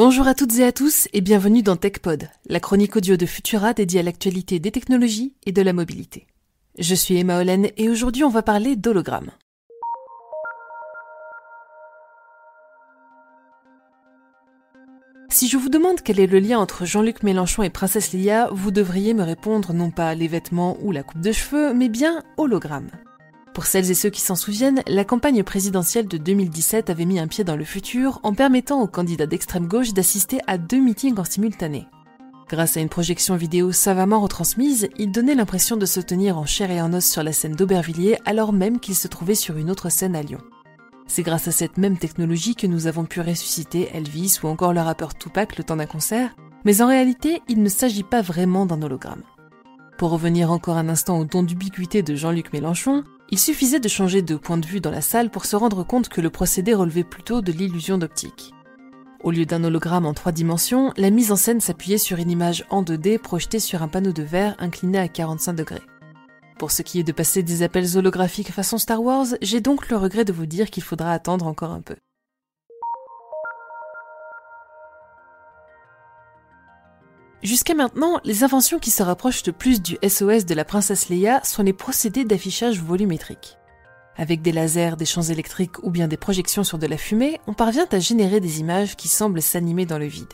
Bonjour à toutes et à tous et bienvenue dans TechPod, la chronique audio de Futura dédiée à l'actualité des technologies et de la mobilité. Je suis Emma Hollen et aujourd'hui on va parler d'hologrammes. Si je vous demande quel est le lien entre Jean-Luc Mélenchon et Princesse Leia, vous devriez me répondre non pas les vêtements ou la coupe de cheveux, mais bien hologramme. Pour celles et ceux qui s'en souviennent, la campagne présidentielle de 2017 avait mis un pied dans le futur en permettant aux candidats d'extrême gauche d'assister à 2 meetings en simultané. Grâce à une projection vidéo savamment retransmise, ils donnaient l'impression de se tenir en chair et en os sur la scène d'Aubervilliers alors même qu'ils se trouvaient sur une autre scène à Lyon. C'est grâce à cette même technologie que nous avons pu ressusciter Elvis ou encore le rappeur Tupac le temps d'un concert, mais en réalité, il ne s'agit pas vraiment d'un hologramme. Pour revenir encore un instant au don d'ubiquité de Jean-Luc Mélenchon, il suffisait de changer de point de vue dans la salle pour se rendre compte que le procédé relevait plutôt de l'illusion d'optique. Au lieu d'un hologramme en 3 dimensions, la mise en scène s'appuyait sur une image en 2D projetée sur un panneau de verre incliné à 45 degrés. Pour ce qui est de passer des appels holographiques façon Star Wars, j'ai donc le regret de vous dire qu'il faudra attendre encore un peu. Jusqu'à maintenant, les inventions qui se rapprochent le plus du SOS de la princesse Leia sont les procédés d'affichage volumétrique. Avec des lasers, des champs électriques ou bien des projections sur de la fumée, on parvient à générer des images qui semblent s'animer dans le vide.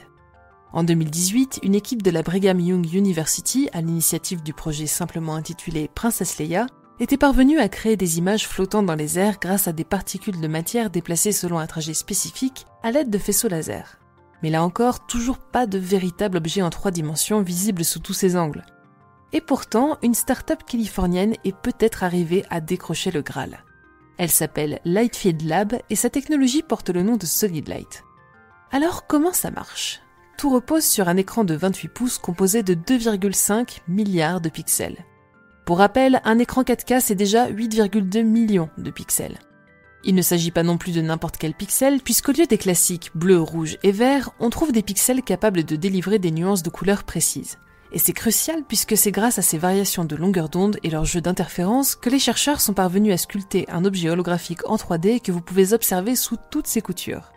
En 2018, une équipe de la Brigham Young University, à l'initiative du projet simplement intitulé Princesse Leia, était parvenue à créer des images flottant dans les airs grâce à des particules de matière déplacées selon un trajet spécifique à l'aide de faisceaux laser. Mais là encore, toujours pas de véritable objet en 3 dimensions visible sous tous ses angles. Et pourtant, une start-up californienne est peut-être arrivée à décrocher le Graal. Elle s'appelle Lightfield Lab et sa technologie porte le nom de Solid Light. Alors comment ça marche ? Tout repose sur un écran de 28 pouces composé de 2,5 milliards de pixels. Pour rappel, un écran 4K c'est déjà 8,2 millions de pixels. Il ne s'agit pas non plus de n'importe quel pixel, puisqu'au lieu des classiques bleu, rouge et vert, on trouve des pixels capables de délivrer des nuances de couleurs précises. Et c'est crucial puisque c'est grâce à ces variations de longueur d'onde et leur jeu d'interférences que les chercheurs sont parvenus à sculpter un objet holographique en 3D que vous pouvez observer sous toutes ses coutures.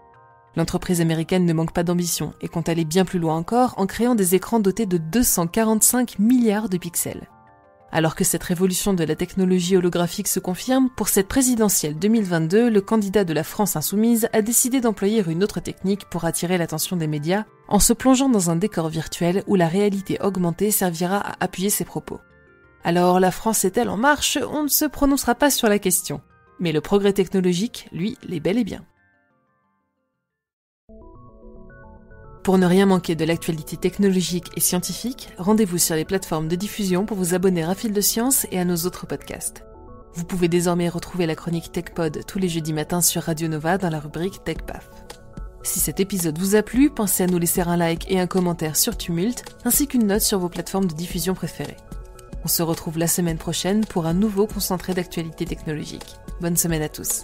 L'entreprise américaine ne manque pas d'ambition et compte aller bien plus loin encore en créant des écrans dotés de 245 milliards de pixels. Alors que cette révolution de la technologie holographique se confirme, pour cette présidentielle 2022, le candidat de la France insoumise a décidé d'employer une autre technique pour attirer l'attention des médias, en se plongeant dans un décor virtuel où la réalité augmentée servira à appuyer ses propos. Alors, la France est-elle en marche ? On ne se prononcera pas sur la question. Mais le progrès technologique, lui, l'est bel et bien. Pour ne rien manquer de l'actualité technologique et scientifique, rendez-vous sur les plateformes de diffusion pour vous abonner à Fil de Science et à nos autres podcasts. Vous pouvez désormais retrouver la chronique TechPod tous les jeudis matins sur Radio Nova dans la rubrique TechPaf. Si cet épisode vous a plu, pensez à nous laisser un like et un commentaire sur Tumult, ainsi qu'une note sur vos plateformes de diffusion préférées. On se retrouve la semaine prochaine pour un nouveau concentré d'actualité technologique. Bonne semaine à tous.